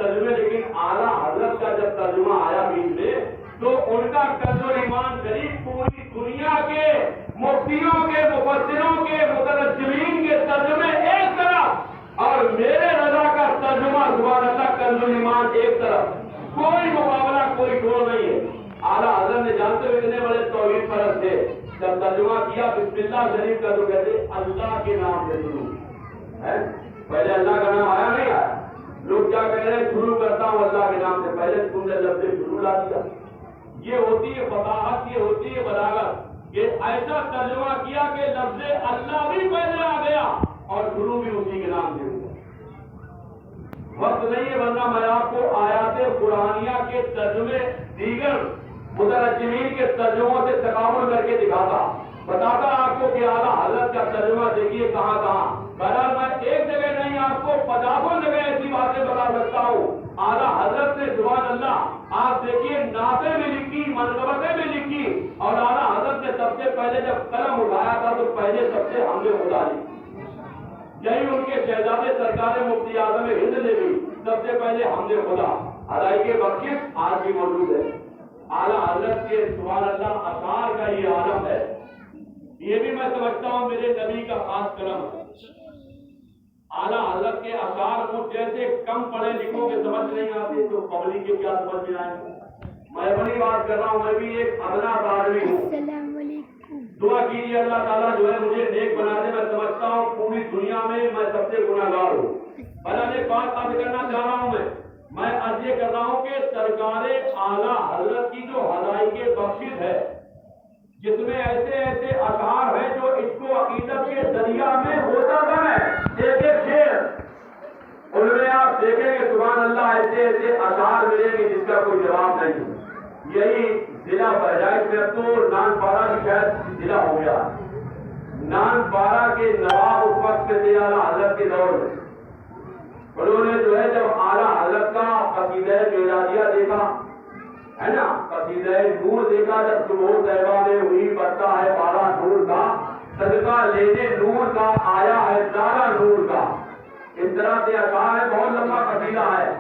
ترجمے، لیکن اعلیٰ حضرت کا جب ترجمہ آیا بیچ میں تو ان کا کنز الایمان شریف پوری دنیا کے مفتیوں کے، مفسروں کے، مترجمین کے ترجمے ایک طرف اور میرے رضا کا ترجمہ سبحان اللہ کنز الایمان ایک طرف، کوئی مقابلہ، کوئی ڈور نہیں ہے۔ اعلیٰ حضرت نے جانتے ہوئے اتنے بڑے توحید پرست تھے، جب ترجمہ کیا بسم اللہ شریف کا تو کہتے اللہ کے نام سے شروع ہے، پہلے اللہ کا نام آیا نہیں آیا، لوگ کیا کہہ رہے ہیں شروع کرتا ہوں اللہ کے نام سے، پہلے تم نے لفظ شروع لا دیا۔ یہ ہوتی ہے فصاحت، یہ ہوتی ہے بلاغت، کہ ایسا ترجمہ کیا کہ لفظ اللہ بھی پہلے آ گیا اور شروع بھی اسی کے نام سے ہوا۔ وقت نہیں ہے ورنہ میں آپ کو آیات قرآنیہ کے ترجمے دیگر مترجمین کے ترجموں سے تقابل کر کے دکھاتا، بتاتا آپ کو کہ اعلیٰ حضرت کا ترجمہ دیکھیے کہاں کہاں۔ بہرحال میں ایک جگہ نہیں آپ کو 50 جگہ ایسی باتیں بتا سکتا ہوں۔ اعلیٰ حضرت نے سبحان اللہ آپ دیکھیے نعتیں بھی لکھی، منقبتیں بھی لکھی، اور اعلیٰ حضرت نے سب سے پہلے جب قلم اٹھایا تھا تو پہلے سب سے حمد خدا لی، یہی ان کے شہزادے سرکار مفتی اعظم ہند نے بھی سب سے پہلے حمد خدا ادائیگی بخشش آج بھی موجود ہے۔ اعلیٰ حضرت کے سبحان اللہ اشعار کا یہ عالم ہے، یہ بھی میں سمجھتا ہوں میرے نبی کا خاص کرم ہے۔ اعلیٰ حضرت کے اشعار کو جیسے کم پڑھے لکھوں کے سمجھ نہیں آتے تو پبلک کے کیا سمجھ میں آئیں گے۔ میں بڑی بات کر رہا ہوں، میں بھی ایک ادنا آدمی ہوں، دعا کیجیے اللہ تعالیٰ جو ہے مجھے نیک بنا دے۔ میں سمجھتا ہوں پوری دنیا میں سب سے گناہگار ہوں۔ بہرحال ایک بات عرض کرنا چاہ رہا ہوں، میں عرض یہ کر رہا ہوں کہ سرکار اعلیٰ حضرت کی جو ہدایت بخشش ہے، جس میں ایسے ایسے اشعار ہیں جو اس کو عقیدت کے دریا میں ہوتا ہے، ایک ایک شعر ان میں آپ دیکھیں گے سبحان اللہ ایسے ایسے اشعار ملیں گے جس کا کوئی جواب نہیں۔ یہی ضلع بہرائچ میں اب تو نان پارا کی شاید ضلع ہو گیا، نان پارا کے نواب اس وقت تھے اعلیٰ حضرت کے دور میں، انہوں نے جو ہے جب اعلیٰ حضرت کا قصیدہ میلادیہ دیکھا ہے نا، قصیدہ نور دیکھا، جب صبح طیبہ میں ہوئی بڑھتا ہے پارا نور کا، صدقہ لینے نور کا آیا ہے سارا نور کا، اس طرح سے اشعار ہے، بہت لمبا قصیدہ ہے۔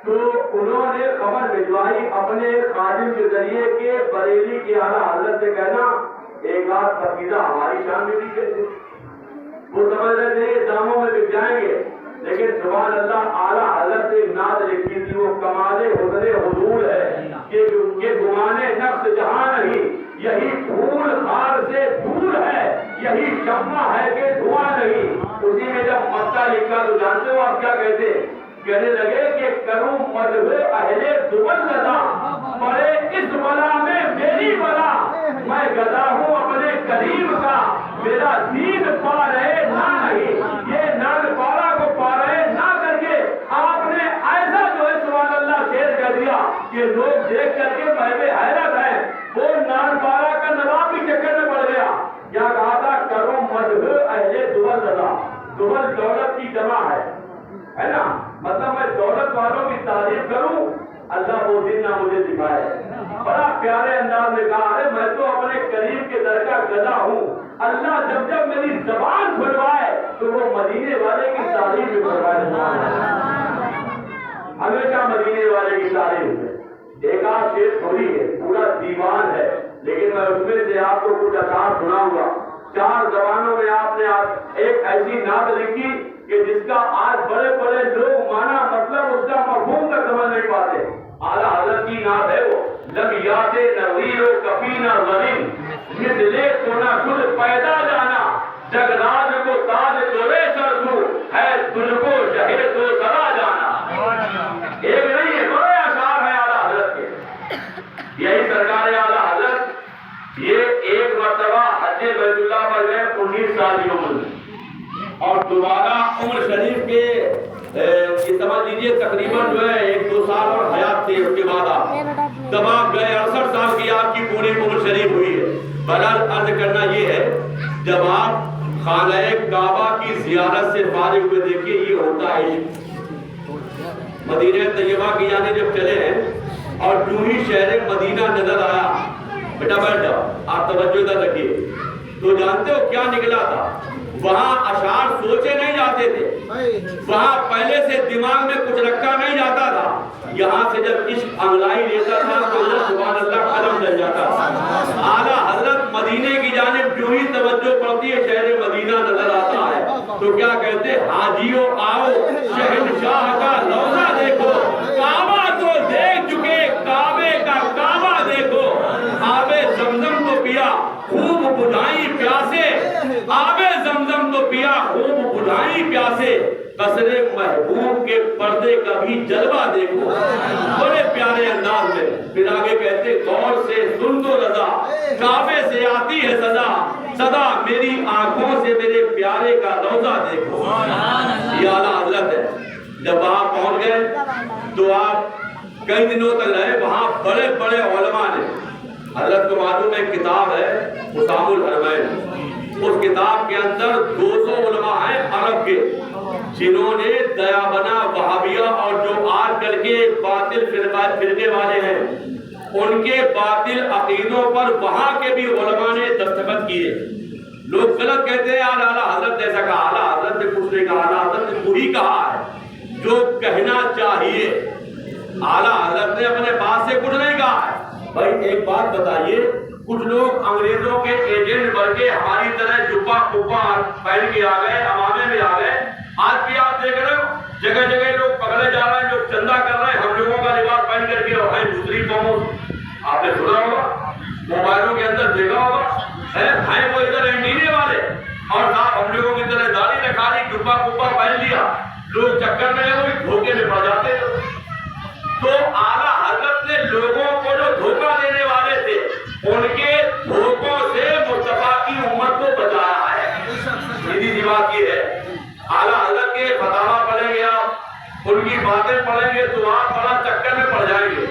تو انہوں نے خبر بھجوائی اپنے خادم کے ذریعے کہ بریلی کے اعلیٰ حضرت سے کہنا ایک آدھ قصیدہ ہماری شان میں بھی کہتے، وہ سمجھ رہے تھے یہ داموں میں بک جائیں گے، لیکن سبحان اللہ اعلیٰ حضرت سے ایک نعت لکھی تھی، وہ کمال حسن حضور ہے کہ گمانے نفس جہاں نہیں، یہی پھول خار سے دور ہے، یہی شمع ہے کہ دھواں نہیں۔ اسی میں جب مکہ لکھا تو جانتے ہو آپ کیا کہتے، کہنے لگے کہ کروں مدح اہل دبل لدا، پڑے اس بلا میں میری بلا، میں گدا ہوں اپنے کریم کا، میرا دین پا رہے نہ نہیں، یہ نان پارا کو پا رہے نہ کر کے آپ نے ایسا جو ہے سبحان اللہ شعر کہہ دیا کہ لوگ دیکھ کر کے بہبے حیرت ہیں۔ وہ نان پارا کا نواب بھی چکر میں پڑ گیا، کیا کہا تھا کروں مدح اہل دبل لدا، دبل دولت کی جمع ہے نا، مطلب میں دولت والوں کی تعریف کروں، اللہ وہ دن نہ مجھے دکھائے۔ بڑا پیارے انداز میں کہا ہے میں تو اپنے قریب کے در کا گدا ہوں، اللہ جب جب میری زبان کھلوائے تو وہ مدینے والے کی تعریف بھی کھلوائے، ہمیشہ مدینے والے کی تعریف ہے۔ ایک آدھ شعر تھوڑی ہے، پورا دیوان ہے، لیکن میں اس میں سے آپ کو کچھ اشعار سناؤں گا۔ 4 زبانوں میں آپ نے ایک ایسی نعت لکھی کہ جس کا آج بڑے بڑے لوگ مانا مطلب اس کا مفہوم کا سمجھ نہیں پاتے۔ اعلیٰ حضرت کی نعت ہے وہ، لم یاد نویر و کفینہ غریم، مثلے سونا خود پیدا جانا، جگراج کو تاج دورے سرسو، ہے تجھ کو شہر تو سرا جانا۔ ایک نہیں ہے، بڑے اشعار ہیں اعلیٰ حضرت کے۔ یہی سرکار اعلیٰ حضرت یہ ایک مرتبہ حج بیت اللہ پر گئے 19 سال کی عمر میں، اور دوبارہ عمر شریف کے یہ سمجھ لیجیے تقریباً جو ہے 1-2 سال اور حیات تھے، اس کے بعد آپ جب آپ گئے 68 سال کی آپ کی پوری عمر شریف ہوئی ہے۔ بہرحال عرض کرنا یہ ہے جب آپ خانہ کعبہ کی زیارت سے فارغ ہوئے دیکھیے یہ ہوتا ہے مدینہ طیبہ کی جانب جب چلے ہیں اور جو ہی شہر مدینہ نظر آیا، بیٹا بیٹھ جاؤ آپ توجہ ادھر رکھیے، تو جانتے ہو کیا نکلا تھا؟ وہاں اشعار سوچے نہیں جاتے تھے، وہاں پہلے سے دماغ میں کچھ رکھا نہیں جاتا تھا، یہاں سے جب عشق انگلائی لیتا تھا تو ادھر سبحان اللہ قدم چل جاتا تھا۔ اعلیٰ حضرت مدینے کی جانب جو ہی توجہ پڑتی ہے شہر مدینہ نظر آتا ہے تو کیا کہتے حاجیوں آؤ شہنشاہ کا روضہ دیکھو، کعبہ تو دیکھ چکے کعبے کا کعبہ دیکھو، آب زمزم تو پیا خوب بجھائی پیاسے، آب زمزم تو پیا خوب بجھائی پیاسے، قصر محبوب کے پردے کا بھی جلوہ دیکھو، بڑے پیارے انداز میں۔ پھر آگے کہتے غور سے سن تو رضا کعبے سے آتی ہے صدا میری آنکھوں سے میرے پیارے کا روضہ دیکھو۔ یہ اعلیٰ حضرت ہے۔ جب وہاں پہنچ گئے تو آپ کئی دنوں تک رہے، وہاں بڑے بڑے علماء نے، حضرت کو معلوم ہے کتاب ہے حسام الحرمین، اس کتاب کے اندر 200 علماء ہیں عرب کے جنہوں نے دیابنا وہابیہ اور جو آج کل کے باطل فرقے والے ہیں ان کے باطل عقیدوں پر وہاں کے بھی علماء نے دستخط کیے۔ لوگ غلط کہتے ہیں اعلیٰ حضرت ایسا کہا، اعلیٰ حضرت نے کچھ نہیں کہا، اعلیٰ حضرت نے وہی کہا ہے جو کہنا چاہیے، اعلیٰ حضرت نے اپنے بات سے کچھ نہیں کہا ہے۔ بھائی ایک بات بتائیے، کچھ لوگ انگریزوں کے ایجنٹ بن کے ہماری طرح جبہ کپا پہن کے آ گئے، عوامے میں آ گئے۔ آج بھی آپ دیکھ رہے ہو جگہ جگہ لوگ پکڑے جا رہے ہیں جو چندہ کر رہے ہیں ہم لوگوں کا لباس پہن کر کے، اور دوسری قوموں آپ نے سنا ہوگا، موبائلوں کے اندر دیکھا ہوگا، ہیں وہ ادھر انڈینے والے اور صاحب ہم لوگوں کی طرح داڑھی رکھا لی، جبہ کپا پہن لیا، لوگ چکر میں وہ دھوکے میں پڑ جاتے ہیں۔ تو اعلیٰ حضرت نے لوگوں کو جو دھوکہ دینے والے تھے ان کے دھوکوں سے مصطفیٰ کی امت کو بچایا ہے۔ سیدھی سی بات یہ ہے، اعلیٰ حضرت کے فتاویٰ پڑھیں گے آپ، ان کی باتیں پڑھیں گے تو آپ بڑا چکر میں پڑ جائیں گے۔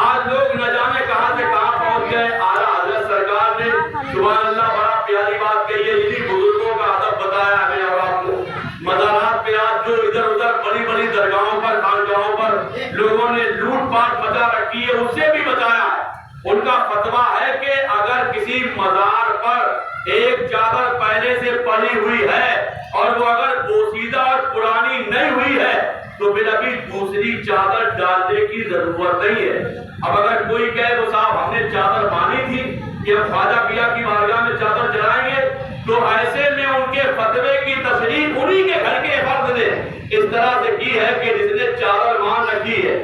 آج لوگ نہ جانے کہاں سے کہاں پہنچ گئے۔ اعلیٰ حضرت سرکار نے سبحان اللہ بڑا پیاری بات کہی ہے، انہی بزرگوں کا ادب بتایا ہے ہمیں اور آپ کو۔ مزارات پہ آج جو ادھر ادھر بڑی بڑی درگاہوں پر خانقاہوں پر لوگوں نے لوٹ پاٹ مچا رکھی ہے اس سے بھی بچایا ہے۔ ان کا فتویٰ ہے کہ اگر کسی مزار پر ایک چادر پہلے سے پڑی ہوئی ہے اور وہ اگر بوسیدہ اور پرانی نہیں ہوئی ہے تو پھر ابھی دوسری چادر ڈالنے کی ضرورت نہیں ہے۔ اب اگر کوئی کہے تو صاحب ہم نے چادر مانی تھی کہ ہم خواجہ پیا کی بارگاہ میں چادر چڑھائیں گے، تو ایسے میں ان کے فتوے کی تصریح انہی کے گھر کے فرد نے اس طرح سے کی ہے کہ جس نے چادر مان رکھی ہے،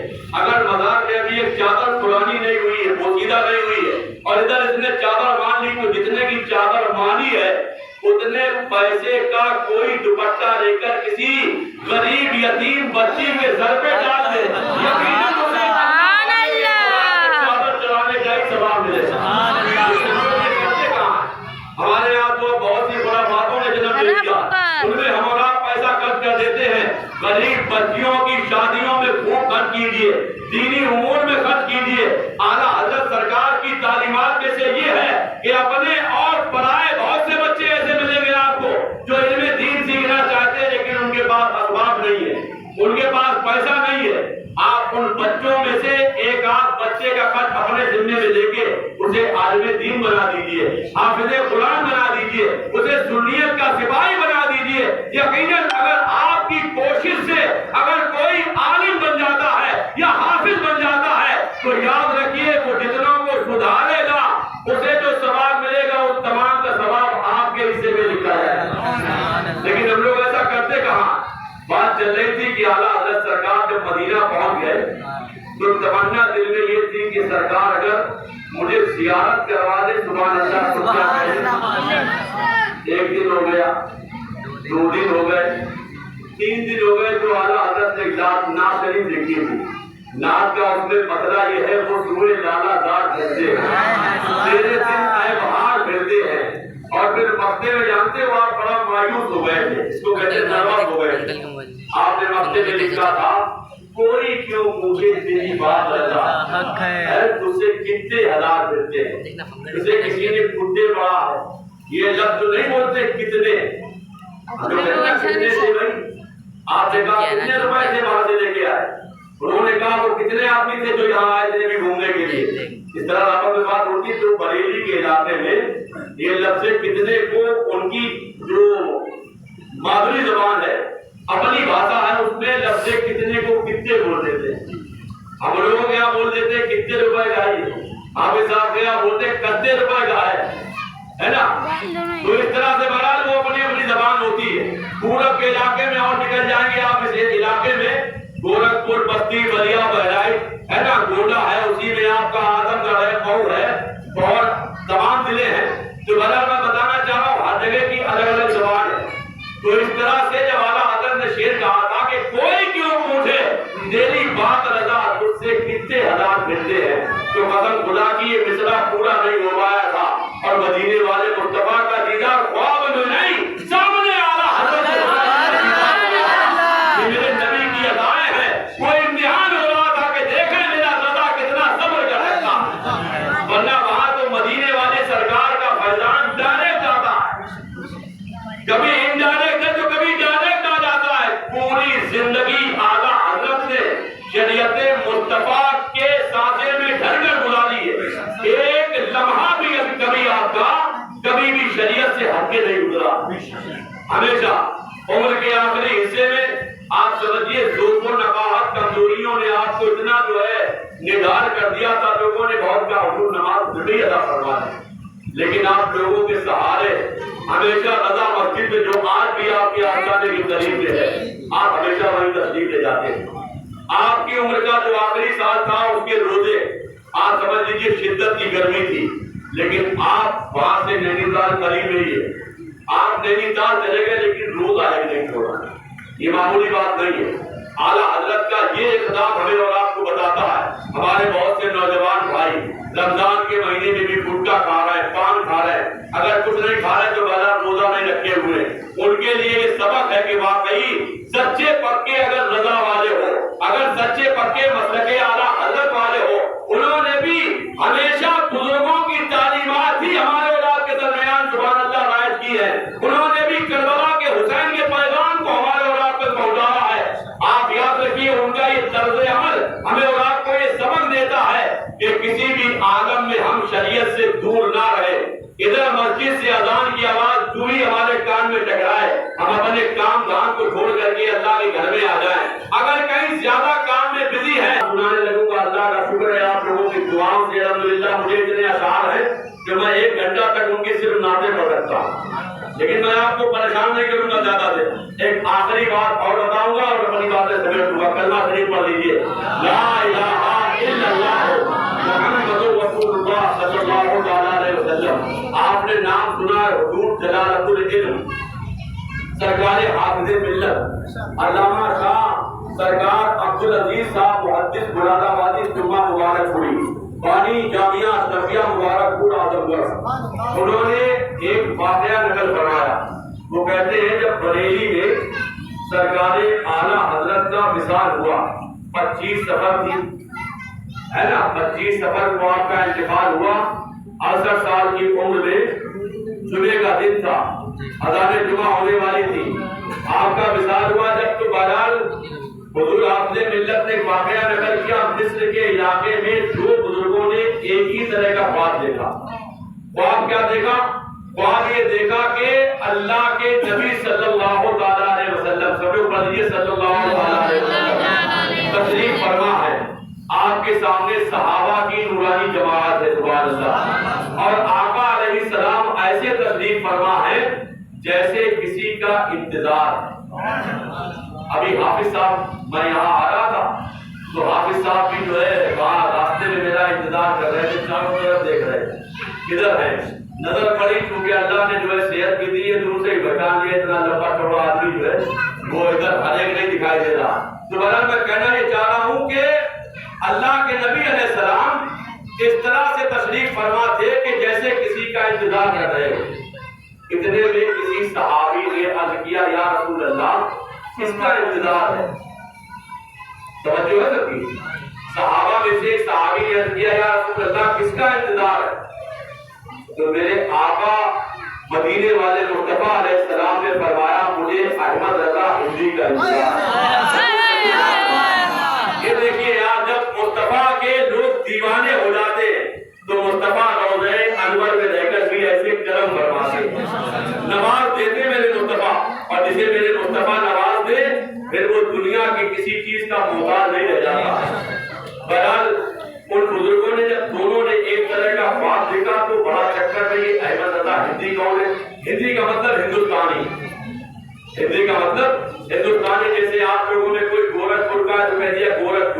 اگر مزار میں ابھی ایک چادر پرانی نہیں ہوئی ہے، بوسیدہ نہیں ہوئی ہے، اور ادھر اس نے چادر مان لی تو جتنے کی چادر مانی ہے اتنے پیسے کا کوئی دوپٹہ لے کر کسی غریب یتیم بچی کے سر پہ ڈال دے، یقیناً اسے چادر چڑھانے کا ایک ثواب ملے گا۔ ہمارے یہاں تو بہت ہی بڑا باتوں نے جنم لے لیا، ان میں ہم اور آپ پیسہ خرچ کر دیتے ہیں، غریب بچیوں کی شادیوں میں خوب خرچ کیجیے، دینی امور میں خرچ کیجیے۔ اعلیٰ حضرت سرکار کی تعلیمات میں سے یہ ہے کہ اپنے اور پرائے بہت سے بچے ایسے ملیں گے آپ کو جو علم دین سیکھنا چاہتے ہیں لیکن ان کے پاس اسباب نہیں ہے، ان کے پاس پیسہ نہیں ہے۔ آپ ان بچوں میں سے ایک آدھ بچے کا خرچ اپنے ذمے میں لے کے اسے عالم دین بنا دیجیے، حافظ قرآن بنا دیجیے، اسے سنیت کا سپاہی بنا دیجیے۔ یقیناً اگر آپ کی کوشش سے اگر کوئی عالم بن جاتا ہے یا حافظ بن جاتا ہے تو یاد رکھیے وہ جتنوں کو سدھارے گا اسے جو ثواب ملے گا اس تمام کا ثواب آپ کے حصے میں لکھا جائے گا۔ لیکن ہم لوگ ایسا کرتے کہاں؟ بات چل رہی تھی کہ اعلیٰ حضرت سرکار جب مدینہ پہنچ گئے تو تمنا دل میں یہ تھی کہ سرکار اگر مجھے زیارت کروا دے سبحان اللہ تو کیا کہے۔ ایک دن ہو گیا، 2 دن ہو گئے، 3 دن ہو گئے تو اعلیٰ حضرت نے نعت شریف لکھی تھی۔ نعت کا اس میں مسئلہ یہ ہے وہ سورہ لالا زار پھرتے ہیں، تیرے دن اے بہار پھرتے ہیں، اور پھر مکے میں جانتے ہو آپ بڑا مایوس ہو گئے تھے، اس کو کہتے ہیں نروس ہو گئے تھے۔ آپ نے مکے میں لکھا تھا کوئی کیوں پوچھے تیری بات رضا ہے، تجھے کتنے ہزار پھرتے ہیں، اسے کسی نے کتے پڑھا ہے، یہ لفظ نہیں بولتے کتنے، جو کہتے ہیں کتنے سے بھائی آپ نے کہا کتنے روپے سے وہاں سے لے کے آئے، انہوں نے کہا وہ کتنے آدمی تھے جو یہاں آئے تھے بھی گھومنے کے لیے۔ اس طرح آپس میں بات ہوتی تو بریلی کے علاقے میں یہ لفظ کتنے کو ان کی جو مادری زبان ہے اپنی بھاشا ہے اس میں لفظ کتنے کو کتنے بول دیتے ہیں۔ ہم لوگ کیا بول دیتے ہیں کتنے روپے کا ہے، حافظ صاحب کیا بولتے ہیں کتنے روپے کا ہے نا. تو اس طرح سے بہرحال وہ اپنی اپنی زبان ہوتی ہے. پورب کے علاقے میں اور نکل جائیں گے آپ اس علاقے میں، گورکھپور، بستی، بلیا، بہرائچ ہے نا، گوڈا ہے، اسی میں آپ کا اعظم گڑھ ہے، مئو ہے اور تمام ضلع ہیں. تو بہرحال میں بتانا چاہ رہا ہوں ہر جگہ کی الگ الگ زبان ہے. تو اس طرح سے جب اعلیٰ حضرت نے شعر کہا تھا کہ کوئی کیوں پوچھے تیری بات رضا تجھ سے کتنے ہزار ملتے ہیں، تو قسم خدا کی یہ مصرع پورا نہیں ہو پایا تھا. اور مدینے والے مصطفیٰ کا دیدار خواب میں نہیں، سامنے اعلیٰ حضرت میرے نبی کی ادائیں ہیں. کوئی امتحان ہو رہا تھا کہ دیکھیں میرا رضا کتنا صبر کر سکتا، ورنہ وہاں تو مدینے والے سرکار کا فیضان ڈائریکٹ آتا ہے، کبھی انڈائریکٹ ہے تو کبھی ڈائریکٹ آ جاتا ہے. پوری زندگی اعلیٰ حضرت نے شریعت مصطفیٰ کے سانچے میں ڈھل کر گزاری ہے. ایک لمحہ بھی کبھی آپ کا کبھی بھی شریعت سے ہٹ کے نہیں گزرا. ہمیشہ عمر کے آخری حصے میں آپ سمجھیے ذوق و نقاہت کمزوریوں نے آپ کو اتنا جو ہے نڈھال کر دیا تھا، لوگوں نے بہت کا حضور نماز نہیں ادا کروا دی، لیکن آپ لوگوں کے سہارے ہمیشہ رضا مسجد میں جو آج بھی آپ کے آستانے کی قریب ہے، آپ ہمیشہ وہیں تشریف لے جاتے ہیں. آپ کی عمر کا جو آخری سال تھا اس کے روزے آپ سمجھ لیجیے شدت کی گرمی تھی، لیکن آپ وہاں سے نینی تال قریب ہی ہے، آپ نینی تال چلے گئے لیکن روزہ ہے نہیں چھوڑا. یہ معمولی بات نہیں ہے. اعلیٰ حضرت کا یہ اقدام ہمیں اور آپ کو بتاتا ہے. ہمارے بہت سے نوجوان بھائی رمضان کے مہینے میں بھی گٹکا کھا رہے ہیں، پان کھا رہے ہیں، اگر کچھ نہیں کھا رہے تو بہرحال روزہ نہیں رکھے ہوئے. ان کے لیے یہ سبق ہے کہ واقعی سچے پکے اگر رضا والے ہو، اگر سچے پکے مسلک اعلیٰ حضرت والے ہو، انہوں نے بھی ہمیشہ بزرگوں کی تعلیمات ہی ہمارے اولاد کے درمیان سبحان اللہ رائج کی ہے. انہوں نے بھی کربلا کے حسین کے پیغام کو ہمارے اولاد تک پہنچایا ہے. آپ یاد رکھیے ان کا یہ طرز عمل ہمیں اولاد کو یہ سبق دیتا ہے کہ کسی بھی عالم میں ہم شریعت سے دور نہ رہے. ادھر مسجد سے اذان کی آواز جو ہی ہمارے کان میں ٹکرائے ہم اپنے کام دھام کو چھوڑ کر کے اللہ کے گھر میں آ جائیں. اگر کہیں زیادہ کام میں بزی ہے سنانے لگوں گا. اللہ کا شکر ہے آپ لوگوں کی دعاؤں سے الحمدللہ مجھے اتنے اشعار ہیں کہ میں 1 گھنٹہ تک ان کی صرف نعتیں پڑھ سکتا ہوں، لیکن میں آپ کو پریشان نہیں کروں گا زیادہ سے. ایک آخری بات اور بتاؤں گا اور اپنی باتیں سمیٹ دوں گا. کلمہ شریف پڑھ لیجیے، لا الہ الا اللہ محمد رسول اللہ صلی اللہ علیہ وسلم. آپ نے نام سنا ہے حضور جلالت العلم سرکار حافظ ملت علامہ شاہ سرکار عبدالعزیز صاحب محدث مراد آبادی جمعہ مبارک پوری بانی جامعہ اشرفیہ مبارک پور اعظم گڑھ. انہوں نے ایک واقعہ نقل فرمایا. وہ کہتے ہیں جب بریلی میں سرکار اعلیٰ حضرت کا وصال ہوا، 25 سفر تھی ہے نا، 25 سفر کو آپ کا انتقال ہوا. 68 سال کی عمر میں جمعے کا دن تھا، اذان جمعہ ہونے والی تھی، آپ کا وصال ہوا. جب تو بہرحال حضور حافظ ملت نے واقعہ نقل کیا مصر کے علاقے میں 2 بزرگوں نے ایک ہی طرح کا خواب دیکھا. خواب کیا دیکھا؟ خواب یہ دیکھا کہ اللہ کے نبی صلی اللہ علیہ وسلم صلی اللہ علیہ وسلم تشریف فرما ہے. آپ کے سامنے صحابہ کی نورانی جماعت ہے سبحان اللہ، اور آقا علیہ السلام ایسے تشریف فرما ہے جیسے کسی کا انتظار ہے. ابھی حافظ صاحب میں یہاں آ رہا تھا تو حافظ صاحب بھی جو ہے وہاں راستے میں میرا انتظار کر رہے تھے، چاروں طرف دیکھ رہے تھے کدھر ہے. نظر پڑی کیونکہ اللہ نے جو ہے صحت بھی دی ہے، دور سے ہی پہچان لیا اتنا لمبا چوڑا آدمی جو ہے وہ ادھر ہر ایک نہیں دکھائی دے رہا. تو بہرحال میں کہنا یہ چاہ رہا ہوں کہ اللہ کے نبی علیہ السلام اس طرح سے تشریف فرما تھے کہ جیسے کسی کا انتظار کر رہے ہو. اتنے میں کسی صحابی نے عرض کیا یا رسول اللہ کس کا انتظار ہے؟ توجہ ہے سب کی. صحابہ میں سے ایک صحابی نے عرض کیا یا رسول اللہ کس کا انتظار ہے؟ تو میرے آقا مدینے والے مصطفیٰ علیہ السلام نے فرمایا مجھے احمد رضا ہندی کا انتظار ہے. یہ دیکھیے یار جب مصطفیٰ کے لوگ دیوانے ہو جاتے ہیں تو مصطفیٰ روضہ انور میں رہ کر بھی ایسے کرم فرماتے نواز دیتے میرے مصطفیٰ، اور جسے میرے مصطفیٰ نواز دے پھر وہ دنیا کی کسی چیز کا محتاج نہیں رہ جاتا.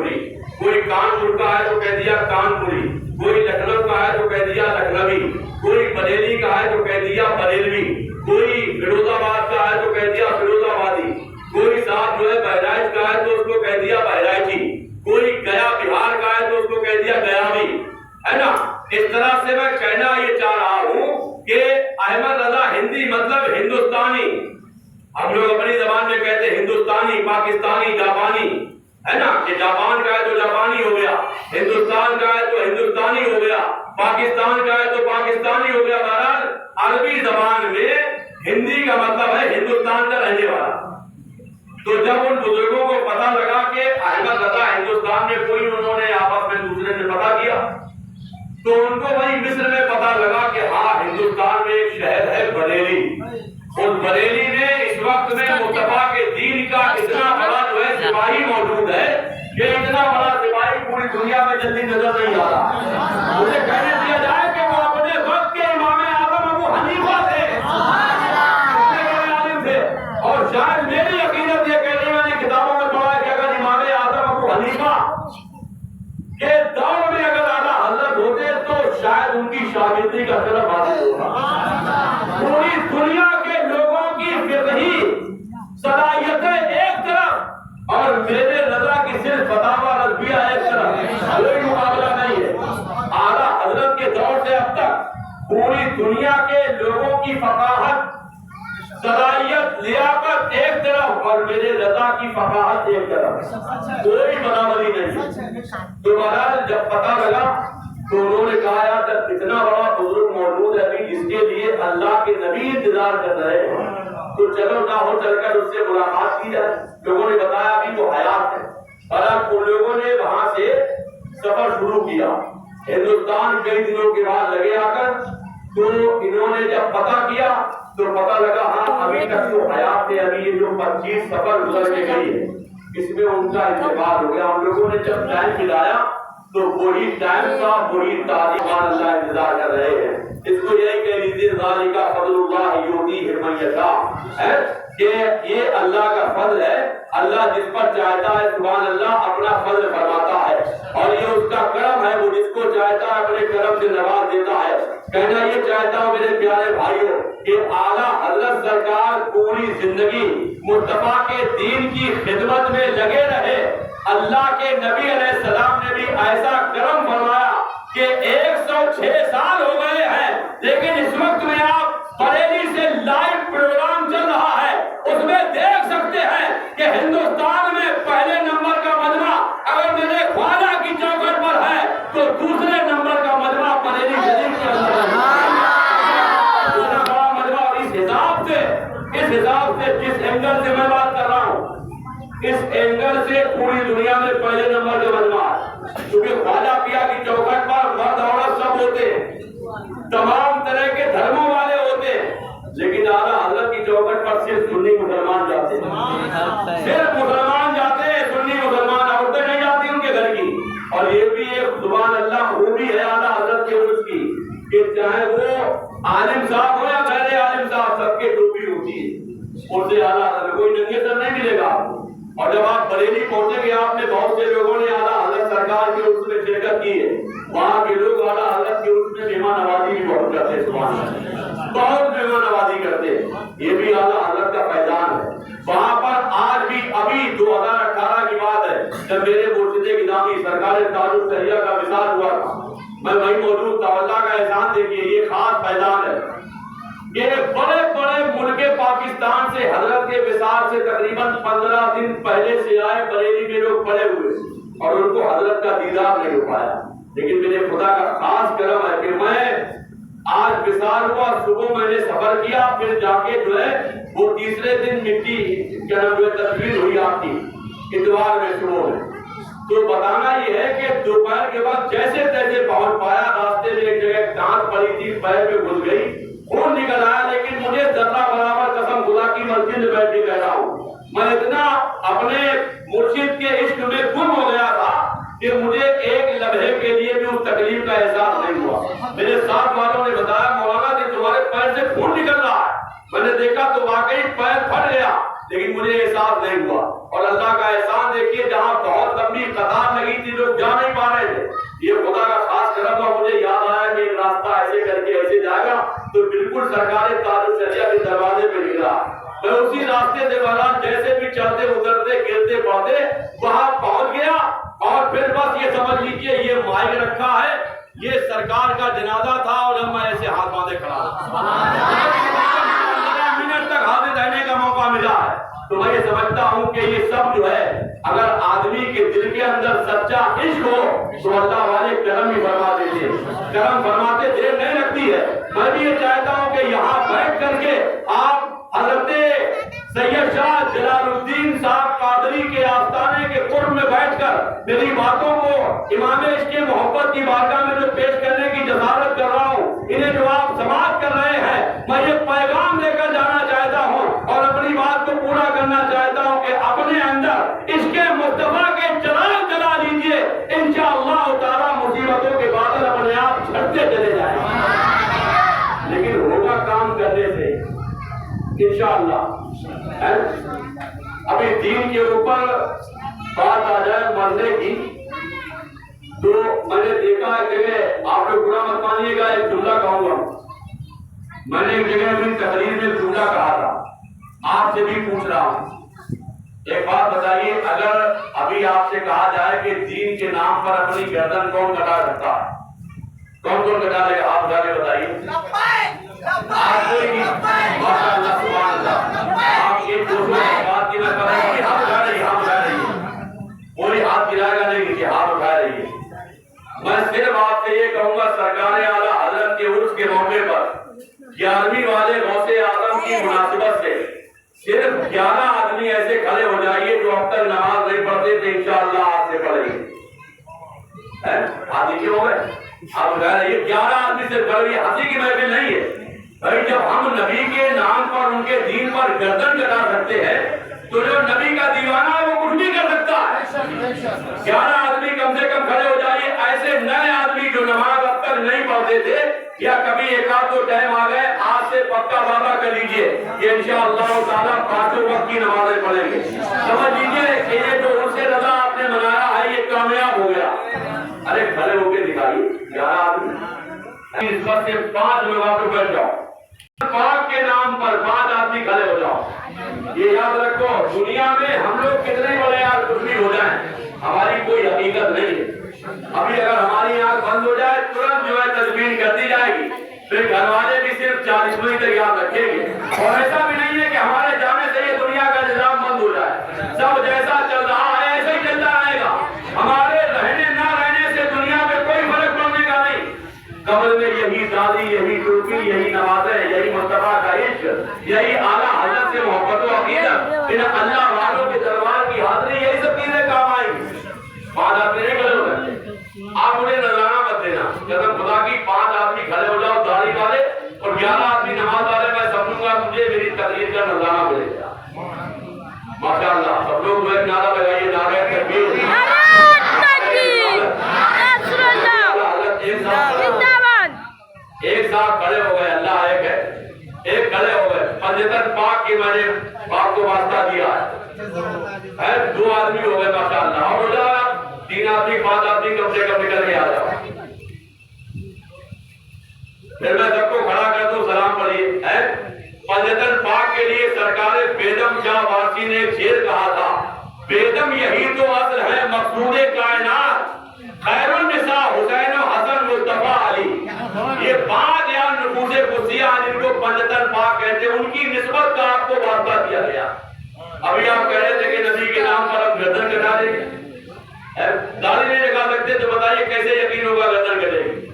پوری، کوئی کانپور کا ہے تو کہہ دیا کانپوری، کوئی لکھنؤ کا ہے تو کہہ دیا لکھنوی، کوئی بریلی کا ہے تو کہہ دیا بریلوی، کوئی فیروز آباد کا ہے تو کہہ دیا فیروز آبادی، کوئی صاحب جو ہے بہرائچ کا ہے تو اس کو کہہ دیا بہرائچی، کوئی گیا بہار کا ہے تو اس کو کہہ دیا گیاوی، ہے نا. اس طرح سے میں کہنا یہ چاہ رہا ہوں کہ احمد رضا ہندی مطلب ہندوستانی. ہم لوگ اپنی زبان میں کہتے ہیں ہندوستانی، پاکستانی، جاپانی، ہے نا. کہ جاپان کا ہے تو جاپانی ہو گیا، ہندوستان کا ہے تو ہندوستانی ہو گیا، پاکستان کا ہے تو پاکستانی ہو گیا. بہرحال عربی زبان میں ہندی کا مطلب ہے ہندوستان کا رہنے والا. تو جب ان بزرگوں کو پتا لگا کہ احمد رضا ہندوستان میں کوئی، انہوں نے آپس میں دوسرے سے پتا کیا تو ان کو وہی مصر میں پتا لگا کہ ہاں ہندوستان میں ایک شہر ہے بریلی. اس بریلی میں اس وقت میں مصطفیٰ کے دین کا اتنا بڑا جو ہے سپاہی موجود ہے کہ اتنا بڑا سپاہی پوری دنیا میں جلدی نظر نہیں آ رہا. مجھے کہنے دیا جائے کہ وہ اپنے وقت کے امام اعظم ابو حنیفہ تھے، اتنے بڑے عالم تھے. اور شاید میری عقیدت یہ کہتی، میں نے کتابوں میں پڑھا ہے کہ اگر امام اعظم ابو حنیفہ کے دور میں اگر اعلیٰ حضرت ہوتے تو شاید ان کی شاگردی کا شرف حاصل ہوتا. پوری دنیا کے لوگوں کی فقہی صلاحیتیں ایک طرف اور میرے رضا کی صرف فتاوی رضویہ ایک طرف، کوئی مقابلہ نہیں ہے. اعلیٰ حضرت کے دور سے اب تک پوری دنیا کے لوگوں کی فقاہت، صلاحیت، لیاقت ایک طرف اور میرے رضا کی فقاہت ایک طرف، کوئی برابری نہیں. تو بہرحال جب پتا لگا تو انہوں نے کہا یار جب اتنا بڑا بزرگ موجود ہے ابھی جس کے لیے اللہ کے نبی انتظار کر رہے ہیں تو چلو نہ ہو چل کر اس سے ملاقات کی جائے. لوگوں نے بتایا ابھی وہ حیات ہے. اور ان لوگوں نے وہاں سے سفر شروع کیا. ہندوستان کئی دنوں کے بعد لگے آ کر تو انہوں نے جب پتا کیا تو پتا لگا ہاں ابھی تک تو حیات ہے، ابھی یہ جو 25 سفر گزر کے گئی ہے اس میں ان کا انتقال ہو گیا. ہم لوگوں نے جب ٹائم ملایا تو وہی ٹائم کا وہی تاریخ اللہ انتظار کر رہے ہیں. اس کو یہی کہہ لیجیے ذالک فضل اللہ یؤتیہ من یشاء، کہ یہ اللہ کا فضل ہے، اللہ جس پر چاہتا ہے سبحان اللہ اپنا فضل فرماتا ہے، اور یہ اس کا کرم ہے، وہ جس کو چاہتا ہے اپنے کرم سے نواز دیتا ہے. کہنا یہ چاہتا ہوں میرے پیارے بھائیوں کہ اعلیٰ حضرت سرکار پوری زندگی مصطفیٰ کے دین کی خدمت میں لگے رہے. اللہ کے نبی علیہ السلام نے بھی ایسا کرم فرمایا کہ 106 سال ہو گئے ہیں، لیکن اس وقت میں آپ بریلی سے لائیو پروگرام چل رہا ہے، اس میں دیکھ سکتے ہیں کہ ہندوستان میں پہلے نمبر کا مجمع اگر میرے خواجہ کی چوکٹ پر ہے تو دوسرے نمبر کا مجمع بریلی شریف کے اندر ہے. اتنا بڑا مجمع. اور اس حساب سے جس اینگل سے میں بات کر رہا ہوں اس اینگل سے پوری دنیا میں پہلے نمبر کا مجمع ہے. کیونکہ خواجہ پیا کی چوکٹ پر مرد عورت سب ہوتے ہیں، تمام طرح کے دھرموں والے ہوتے ہیں، لیکن اعلیٰ حضرت کی چوکٹ پر صرف سنی مسلمان جاتے ہیں، صرف مسلمان جاتے ہیں، سنی مسلمان، عورتیں نہیں جاتی ان کے گھر کی. اور یہ بھی ایک سبحان اللہ خوبی ہے اعلیٰ حضرت کے عرص کی کہ چاہے وہ عالم صاحب ہو یا غیر عالم صاحب سب کے ٹوپی ہوتی ہے. ان سے اعلیٰ حضرت کوئی ننگے سر نہیں ملے گا. اور جب آپ بریلی پہنچیں گے آپ نے بہت سے لوگوں نے اعلیٰ حضرت سرکار کے عرص میں شرکت کی ہے. وہاں کے لوگ اعلیٰ حضرت کے عرص میں مہمان نوازی بھی بہت کرتے ہیں، سبحان اللہ، بہت مہمان نوازی کرتے ہیں. یہ بھی اعلیٰ حضرت کا فیضان ہے. وہاں پر آج بھی ابھی 2018 کی بات ہے جب میرے مرشد گرامی سرکار تاج الشریعہ کا وصال ہوا تھا، میں وہیں موجود تھا. اللہ کا احسان دیکھیے یہ خاص فیضان ہے کہ بڑے بڑے ملک پاکستان سے حضرت کے وصال سے تقریباً 15 دن پہلے سے آئے بریلی میں لوگ پڑے ہوئے اور ان کو حضرت کا دیدار نہیں ہو پایا. لیکن میرے خدا کا خاص کرم ہے کہ میں آج وصال ہوا، صبح میں نے سفر کیا، پھر جا کے جو ہے وہ تیسرے دن مٹی کیا نام ہے تصویر ہوئی آپ کی اتوار میں صبح میں. تو بتانا یہ ہے کہ دوپہر کے بعد جیسے تیسے پہنچ پایا. راستے میں ایک جگہ ڈانٹ پڑی تھی، پیر میں گھس گئی، خون نکل آیا، لیکن مجھے ذرہ برابر قسم خدا کی مسجد میں بیٹھ کے کہہ رہا ہوں میں اتنا اپنے مرشد کے عشق میں گم ہو گیا تھا کہ مجھے ایک لمحے کے لیے بھی اس تکلیف کا احساس نہیں ہوا. میرے ساتھ والوں نے بتایا مولانا جی تمہارے پیر سے خون نکل رہا ہے. میں نے دیکھا تو واقعی پیر پھٹ گیا، لیکن مجھے احساس نہیں ہوا. اور اللہ کا احسان دیکھیے, جہاں بہت لمبی قطار لگی تھی, لوگ جا نہیں پا رہے تھے, یہ خدا کا خاص کرم ہوا. مجھے یاد آیا کہ ایک راستہ ایسے کر کے ایسے جائے گا تو بالکل سرکار تاج الشریعہ کے دروازے پہ نکلا. میں اسی راستے سے بہرحال جیسے بھی چلتے اترتے گرتے پڑتے وہاں پہنچ گیا. اور پھر بس یہ سمجھ لیجیے یہ مائک رکھا ہے, یہ سرکار کا جنازہ تھا اور میں ایسے ہاتھ باندھے کھڑا منٹ تک حاضر رہنے کا موقع ملا ہے. تو میں یہ سمجھتا ہوں کہ یہ سب جو ہے اگر آدمی کے دل کے اندر سچا عشق ہو تو اللہ والے کرم ہی فرما دیتے, کرم فرماتے دیر نہیں لگتی ہے. میں بھی یہ چاہتا ہوں کہ یہاں بیٹھ کر کے آپ حضرت سید شاہ جلال الدین صاحب قادری کے آستانے کے قرب میں بیٹھ کر میری باتوں کو امام عشق محبت کی بارگاہ میں جو پیش کرنے کی جسارت کر رہا ہوں, انہیں جو آپ سماعت کر رہے ہیں, میں یہ پیغام لے کر جانا چاہتا ہوں اور اپنی بات کو پورا کرنا چاہتا ہوں کہ اپنے اندر عشق مصطفیٰ کے چراغ جلا لیجیے, انشاءاللہ تعالی مصیبتوں کے بادل اپنے آپ جھڑتے چلے جائیں. لیکن ہوگا کام کرنے سے انشاءاللہ. ابھی دین کے اوپر بات آ جائے مرنے کی, تو میں نے دیکھا ایک جگہ, آپ لوگ برا مت مانیے گا, ایک جملہ کہوں گا. میں نے ایک جگہ اپنی تقریر میں جملہ کہا تھا, آپ سے بھی پوچھ رہا ہوں. ایک بات بتائیے, اگر ابھی آپ سے کہا جائے کہ دین کے نام پر اپنی گردن کون کٹا سکتا ہے, کون کون کٹا لے گا, آپ بتا کے بتائیے. آپ کوئی ماشاء اللہ سبحان اللہ, آپ کے دوسروں بات کی نہ کریں کہ ہاتھ اٹھا رہی, ہاتھ اٹھا رہی ہے, کوئی ہاتھ گرائے گا نہیں کہ ہاتھ اٹھا رہی ہے. میں صرف آپ سے یہ کہوں گا, سرکار اعلیٰ حضرت کے عرس کے موقع پر 11ویں والے غوث اعظم کی مناسبت سے صرف 11 آدمی ایسے کھڑے ہو جائیے جو اب تک نماز نہیں پڑھتے تھے, انشاءاللہ آپ سے پڑھیں گے. آدمی کیوں ہو گئے, آپ بتا رہے ہیں 11 آدمی سے کھڑے, ہنسی کی محفل نہیں ہے بھائی. جب ہم نبی کے نام پر ان کے دین پر گردن کٹا سکتے ہیں تو جو نبی کا دیوانہ ہے وہ کچھ بھی کر سکتا ہے. 11 آدمی کم سے کم کھڑے ہو جائیے, ایسے نئے آدمی جو نماز اب تک نہیں پڑھتے تھے یا کبھی ایک آدھ دو ٹائم آ گئے, آج سے پکا وعدہ کر لیجئے کہ انشاءاللہ تعالیٰ 5 وقت کی نمازیں پڑھیں گے. سمجھ لیجئے کہ یہ جو عرس رضا آپ نے منایا ہے یہ کامیاب ہو گیا. ارے کھڑے ہو کے دکھائیے 11 آدمی, اس وقت سے 5 لوگ آپ کو بیٹھ جاؤ, پاک کے نام پر 5 آدمی کھڑے ہو جاؤ. یہ یاد رکھو, دنیا میں ہم لوگ کتنے بڑے یار کچھ بھی ہو جائیں, ہماری کوئی حقیقت نہیں ہے. ابھی اگر ہماری آنکھ بند ہو جائے ترنت جو ہے تدبیر کرتی جائے گی, پھر گھر والے بھی صرف 40 منٹ تک یاد رکھیں گے. اور ایسا بھی نہیں ہے کہ ہمارے جانے سے یہ دنیا کا نظام بند ہو جائے, سب جیسا چل رہا ہے ایسے ہی چلتا رہے گا. ہمارے رہنے نہ رہنے سے دنیا میں کوئی فرق پڑنے کا نہیں. قبر میں یہی دادی, یہی ٹوپی, یہی نمازیں, یہی مصطفیٰ کا عشق, یہی اعلیٰ حضرت سے محبت و عقیدت, ان اللہ والوں کے دربار کی حاضری, یہی سب چیزیں کام آئیں گی. 5 آدمی نہیں کھڑے ہو گئے, آپ انہیں نظرانہ مت دینا. قسم خدا کی 5 آدمی کھڑے ہو جاؤ داڑھی والے اور 11 آدمی نماز والے, میں سمجھوں گا مجھے میری تقریر کا نظرانہ ملے گا. ماشاء اللہ سب لوگ جو ہے نعرہ لگائیے, نعرہ تکبیر. ایک ساتھ کھڑے ہو گئے, اللہ ایک ہے, ایک کھڑے ہو گئے. پنجتن پاک کی میں نے پاک کو واسطہ دیا ہے, 2 آدمی ہو گئے ماشاء اللہ. اور ہو جائے 3 آدمی 5 آدمی کم سے کم نکل کے آ جاؤ. پھر میں سب کو کھڑا کر دوں, سلام پڑھیے. پنجتن پاک کے لیے سرکار بیدم شاہ وارسی نے ایک شعر کہا تھا, بیدم یہی تو اصل ہے مقصود کائنات, خیر النساء حسین و حسن مصطفیٰ علی. یہ 5 یا نفوس قدسیہ جن کو پنجتن پاک کہتے ہیں, ان کی نسبت کا آپ کو واسطہ دیا گیا. ابھی آپ کہہ رہے تھے کہ نبی کے نام پر ہم گردن کٹا دیں گے, داڑھی نہیں لگا سکتے, تو بتائیے کیسے یقین ہوگا گردن کٹے گی.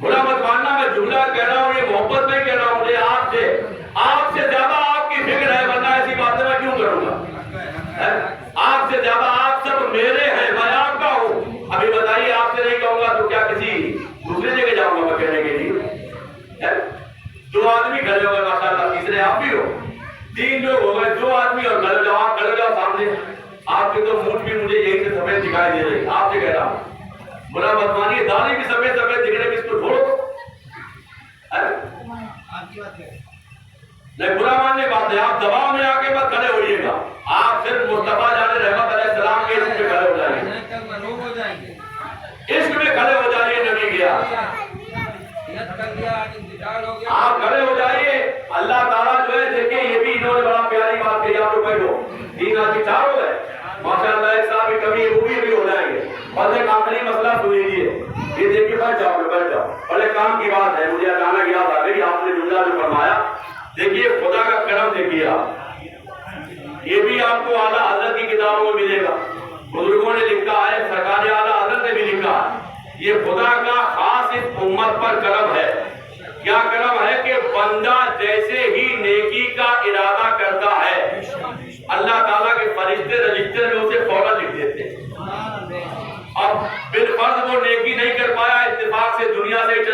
برا مت ماننا, میں جملہ کہہ رہا ہوں, یہ محبت میں کہہ رہا ہوں. مجھے آپ سے زیادہ آپ کی فکر ہے, ورنہ ایسی باتیں میں کیوں کروں گا. آپ سے زیادہ آپ سب میرے ہیں, میں آپ کا ہوں. ابھی بتائیے, آپ سے نہیں کہوں گا تو کیا کسی دوسری جگہ جاؤں گا میں کہنے کے لیے. 2 آدمی کھڑے ہو گئے ماشاء اللہ, تیسرے آپ بھی ہو, 3 لوگ ہو گئے, 2 آدمی اور کھڑے جاؤ, آپ کھڑے جاؤ سامنے. آپ کے تو مونچھ بھی مجھے یہی سے سفید دکھائی دے رہی, آپ سے کہہ رہا ہوں. برا مت مانیے, داڑھی بھی سفید سفید دکھ رہے, کس کو چھوڑو. نہیں برا ماننے کی بات ہے، آپ دباؤ میں آ کے مت کھڑے ہوئیے گا، آپ صرف مصطفیٰ جان رحمت علیہ السلام کے عشق میں کھڑے ہو جائیں گے، عشق میں کھڑے ہو جائیے نبی کے آپ کھڑے ہو جائیے۔ اللہ تعالیٰ جو ہے دیکھیں یہ بھی انہوں نے بڑا پیاری بات کہی، آپ لوگ بیٹھو، تین آدمی چار ہو گئے ماشاء اللہ، ایک صاحب کی کمی وہ بھی ہو جائیں گے، بس ایک آخری مسئلہ سن لیجیے، یہ دیکھیے بیٹھ جاؤ، بڑے کام کی بات ہے، مجھے اچانک یاد آ گئی آپ نے جملہ جو فرمایا، دیکھیے خدا کا کرم دیکھیے آپ، یہ بھی آپ کو اعلیٰ حضرت کی کتابوں میں ملے گا، بزرگوں نے لکھا ہے، سرکار اعلیٰ حضرت نے بھی لکھا ہے، یہ خدا کا خاص اس امت پر کرم ہے۔ کیا کرم ہے کہ بندہ جیسے ہی نیکی کا ارادہ کرتا ہے اللہ تعالیٰ کے فرشتے رجسٹر میں اسے فوراً لکھ دیتے ہیں۔ اب